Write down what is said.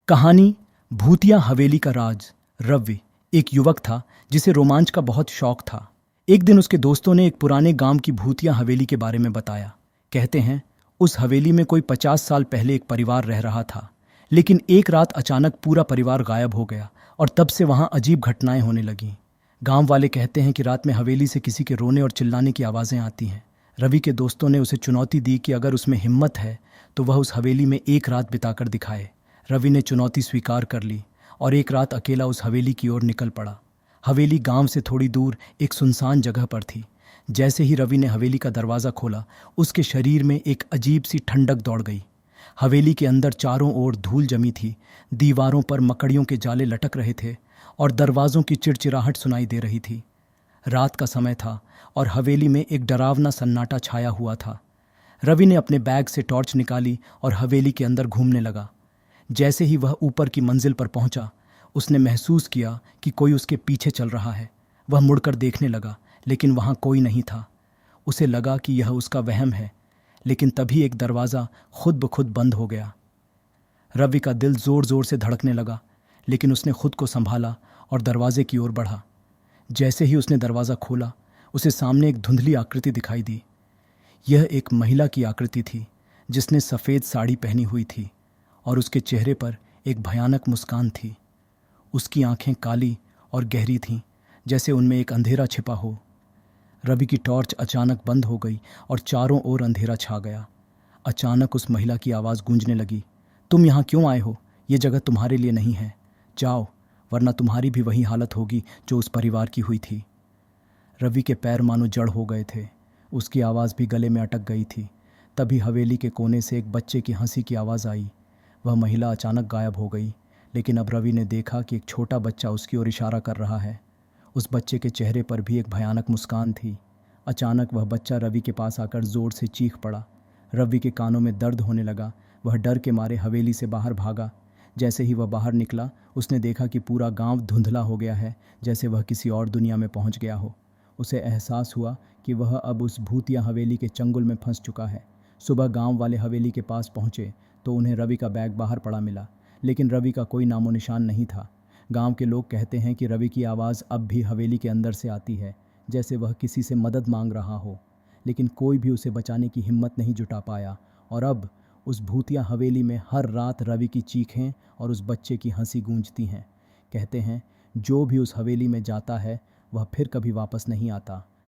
कहानी भूतिया हवेली का राज। रवि एक युवक था जिसे रोमांच का बहुत शौक था। एक दिन उसके दोस्तों ने एक पुराने गांव की भूतिया हवेली के बारे में बताया। कहते हैं उस हवेली में कोई 50 साल पहले एक परिवार रह रहा था, लेकिन एक रात अचानक पूरा परिवार गायब हो गया और तब से वहां अजीब घटनाएं होने लगीं। गांव वाले कहते हैं कि रात में हवेली से किसी के रोने और चिल्लाने की आवाज़ें आती हैं। रवि के दोस्तों ने उसे चुनौती दी कि अगर उसमें हिम्मत है तो वह उस हवेली में एक रात बिताकर दिखाए। रवि ने चुनौती स्वीकार कर ली और एक रात अकेला उस हवेली की ओर निकल पड़ा। हवेली गांव से थोड़ी दूर एक सुनसान जगह पर थी। जैसे ही रवि ने हवेली का दरवाज़ा खोला, उसके शरीर में एक अजीब सी ठंडक दौड़ गई। हवेली के अंदर चारों ओर धूल जमी थी, दीवारों पर मकड़ियों के जाले लटक रहे थे और दरवाज़ों की चिड़चिड़ाहट सुनाई दे रही थी। रात का समय था और हवेली में एक डरावना सन्नाटा छाया हुआ था। रवि ने अपने बैग से टॉर्च निकाली और हवेली के अंदर घूमने लगा। जैसे ही वह ऊपर की मंजिल पर पहुंचा, उसने महसूस किया कि कोई उसके पीछे चल रहा है। वह मुड़कर देखने लगा, लेकिन वहां कोई नहीं था। उसे लगा कि यह उसका वहम है, लेकिन तभी एक दरवाज़ा खुद ब खुद बंद हो गया। रवि का दिल ज़ोर ज़ोर से धड़कने लगा, लेकिन उसने खुद को संभाला और दरवाजे की ओर बढ़ा। जैसे ही उसने दरवाज़ा खोला, उसे सामने एक धुंधली आकृति दिखाई दी। यह एक महिला की आकृति थी, जिसने सफ़ेद साड़ी पहनी हुई थी और उसके चेहरे पर एक भयानक मुस्कान थी। उसकी आंखें काली और गहरी थीं, जैसे उनमें एक अंधेरा छिपा हो। रवि की टॉर्च अचानक बंद हो गई और चारों ओर अंधेरा छा गया। अचानक उस महिला की आवाज़ गूंजने लगी, तुम यहाँ क्यों आए हो? ये जगह तुम्हारे लिए नहीं है। जाओ, वरना तुम्हारी भी वही हालत होगी जो उस परिवार की हुई थी। रवि के पैर मानो जड़ हो गए थे। उसकी आवाज़ भी गले में अटक गई थी। तभी हवेली के कोने से एक बच्चे की हंसी की आवाज़ आई। वह महिला अचानक गायब हो गई, लेकिन अब रवि ने देखा कि एक छोटा बच्चा उसकी ओर इशारा कर रहा है। उस बच्चे के चेहरे पर भी एक भयानक मुस्कान थी। अचानक वह बच्चा रवि के पास आकर ज़ोर से चीख पड़ा। रवि के कानों में दर्द होने लगा। वह डर के मारे हवेली से बाहर भागा। जैसे ही वह बाहर निकला, उसने देखा कि पूरा गांव धुंधला हो गया है, जैसे वह किसी और दुनिया में पहुंच गया हो। उसे एहसास हुआ कि वह अब उस भूतिया हवेली के चंगुल में फंस चुका है। सुबह गांव वाले हवेली के पास पहुंचे तो उन्हें रवि का बैग बाहर पड़ा मिला, लेकिन रवि का कोई नामो निशान नहीं था। गांव के लोग कहते हैं कि रवि की आवाज़ अब भी हवेली के अंदर से आती है, जैसे वह किसी से मदद मांग रहा हो, लेकिन कोई भी उसे बचाने की हिम्मत नहीं जुटा पाया। और अब उस भूतिया हवेली में हर रात रवि की चीखें और उस बच्चे की हंसी गूंजती हैं। कहते हैं जो भी उस हवेली में जाता है वह फिर कभी वापस नहीं आता।